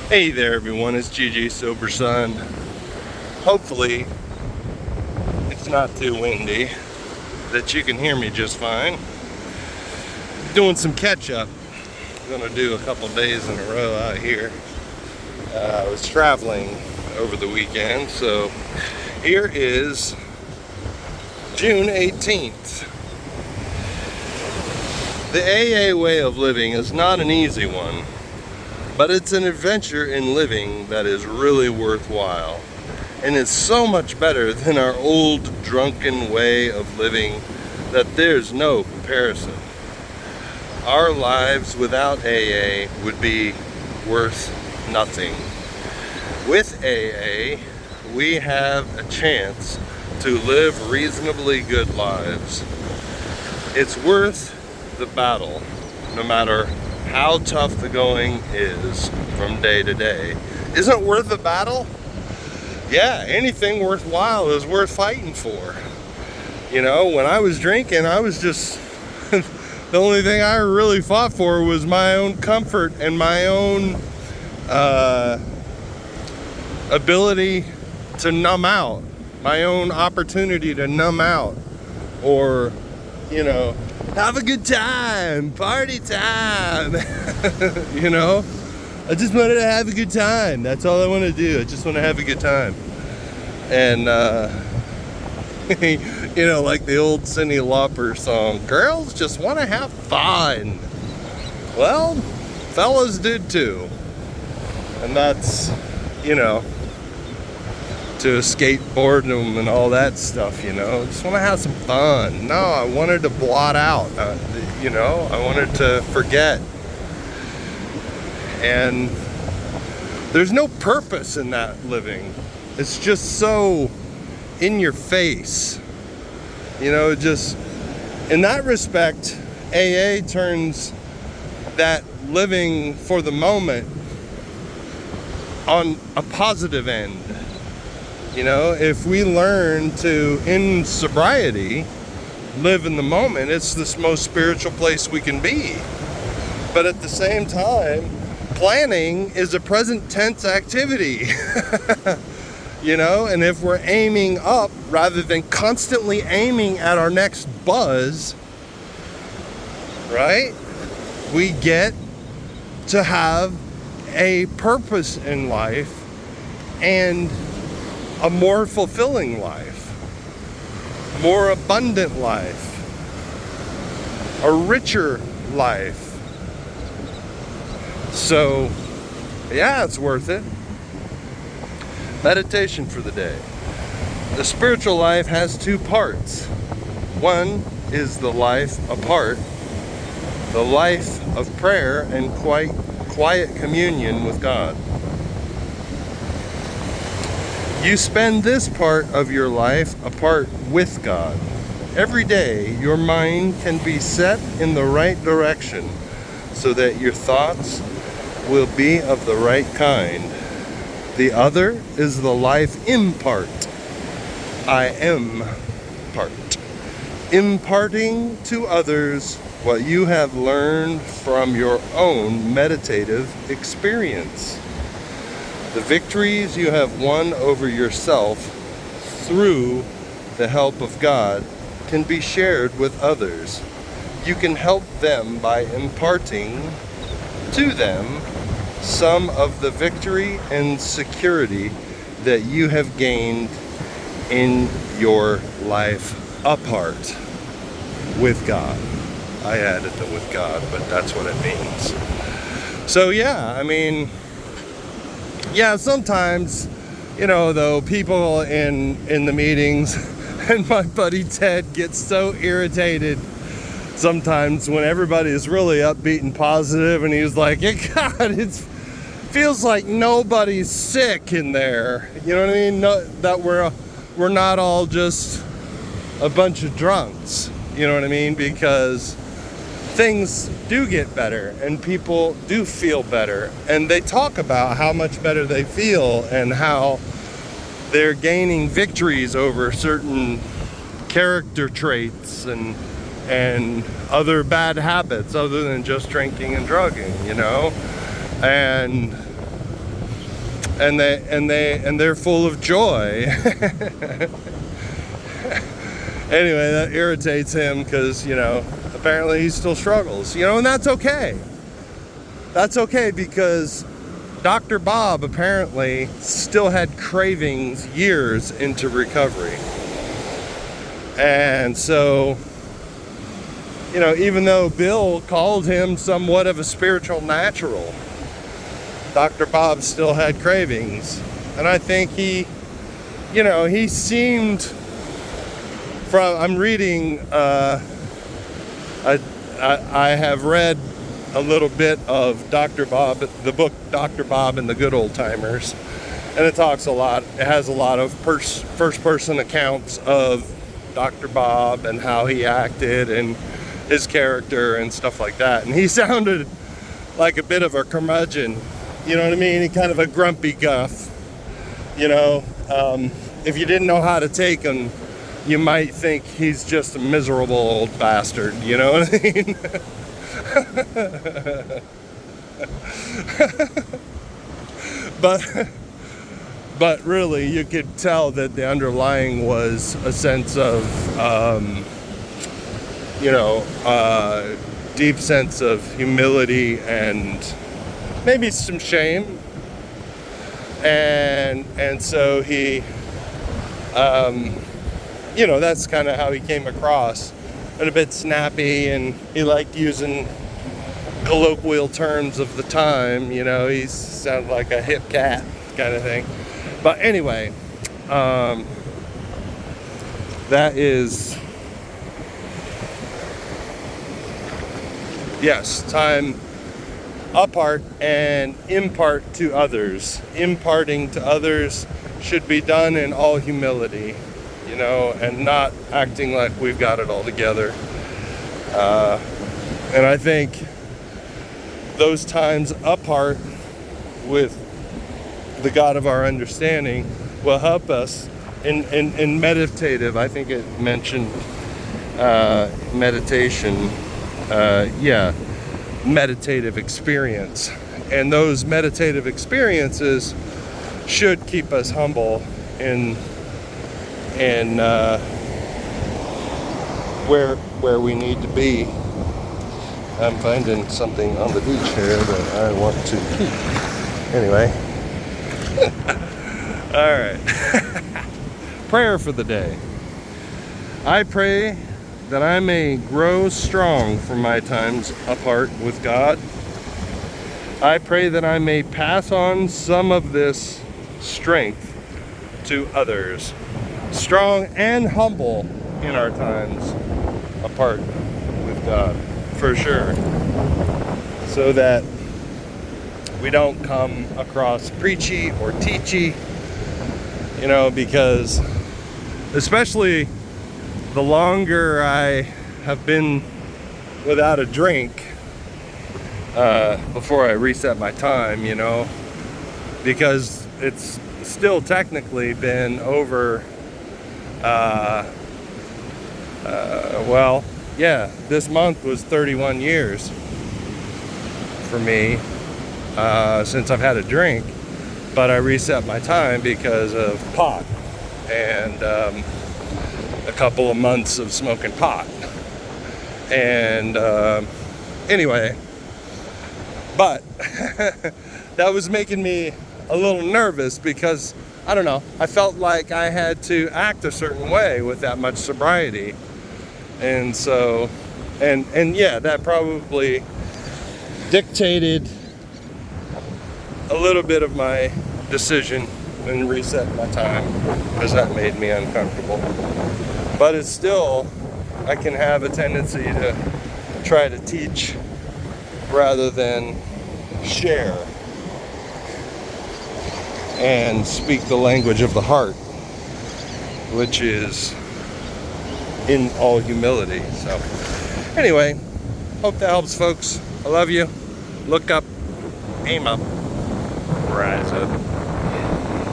Hey there everyone, it's GG Sober Sun. Hopefully it's not too windy, that you can hear me just fine. Doing some catch up. I'm gonna do a couple days in a row out here. I was traveling over the weekend, so here is June 18th. The AA way of living is not an easy one, but it's an adventure in living that is really worthwhile. And it's so much better than our old drunken way of living that there's no comparison. Our lives without AA would be worth nothing. With AA, we have a chance to live reasonably good lives. It's worth the battle, no matter how tough the going is from day to day. Isn't it worth the battle? Yeah, anything worthwhile is worth fighting for. You know, when I was drinking, I was just, the only thing I really fought for was my own comfort and my own ability to numb out, my own opportunity to numb out, or, you know, have a good time, party time. You know, I just wanted to have a good time. That's all I want to do. I just want to have a good time. And you know, like the old Cyndi Lauper song, girls just want to have fun. Well, fellas did too. And that's, you know, to escape boredom and all that stuff, you know. Just want to have some fun. No, I wanted to blot out, you know, I wanted to forget. And there's no purpose in that living. It's just so in your face. You know, just in that respect, AA turns that living for the moment on a positive end. You know, if we learn to, in sobriety, live in the moment, it's the most spiritual place we can be. But at the same time, planning is a present tense activity. You know, and if we're aiming up rather than constantly aiming at our next buzz, right, we get to have a purpose in life and a more fulfilling life, more abundant life, a richer life. So, yeah, it's worth it. Meditation for the day. The spiritual life has two parts. One is the life apart, the life of prayer and quiet communion with God. You spend this part of your life apart with God. Every day, your mind can be set in the right direction so that your thoughts will be of the right kind. The other is the life impart. I am part. Imparting to others what you have learned from your own meditative experience. The victories you have won over yourself through the help of God can be shared with others. You can help them by imparting to them some of the victory and security that you have gained in your life apart with God. I added the with God, but that's what it means. So yeah, I mean, yeah, sometimes, you know, though, people in the meetings and my buddy Ted gets so irritated sometimes when everybody is really upbeat and positive, and he's like, God, it feels like nobody's sick in there. You know what I mean? No, that we're not all just a bunch of drunks. You know what I mean? Because things do get better and people do feel better, and they talk about how much better they feel and how they're gaining victories over certain character traits and other bad habits other than just drinking and drugging, you know. And and they're full of joy. Anyway, that irritates him because, apparently he still struggles, and that's okay. That's okay, because Dr. Bob apparently still had cravings years into recovery. And so, even though Bill called him somewhat of a spiritual natural, Dr. Bob still had cravings. And I think he seemed, I'm reading, I have read a little bit of Dr. Bob, the book Dr. Bob and the Good Old Timers, and it talks a lot. It has a lot of first-person accounts of Dr. Bob and how he acted and his character and stuff like that. And he sounded like a bit of a curmudgeon, you know what I mean? He kind of a grumpy guff, If you didn't know how to take him, you might think he's just a miserable old bastard, you know what I mean? But really, you could tell that the underlying was a sense of, deep sense of humility and maybe some shame. And so he, that's kind of how he came across, and a bit snappy, and he liked using colloquial terms of the time. He sounded like a hip cat kind of thing. But anyway, that is, yes, time apart and impart to others. Imparting to others should be done in all humility, and not acting like we've got it all together. And I think those times apart with the God of our understanding will help us in meditative. I think it mentioned meditation. Meditative experience. And those meditative experiences should keep us humble in where we need to be. I'm finding something on the beach here that I want to keep. Anyway. All right. Prayer for the day. I pray that I may grow strong from my times apart with God. I pray that I may pass on some of this strength to others, strong and humble in our times apart with God, for sure, so that we don't come across preachy or teachy, because especially the longer I have been without a drink before I reset my time, because it's still technically been over, this month was 31 years for me since I've had a drink, but I reset my time because of pot and a couple of months of smoking pot. And anyway, but that was making me a little nervous because, I don't know, I felt like I had to act a certain way with that much sobriety. And so, and that probably dictated a little bit of my decision and reset my time, because that made me uncomfortable. But it's still, I can have a tendency to try to teach rather than share and speak the language of the heart, which is in all humility. So anyway, hope that helps, folks. I love you. Look up, aim up, rise up.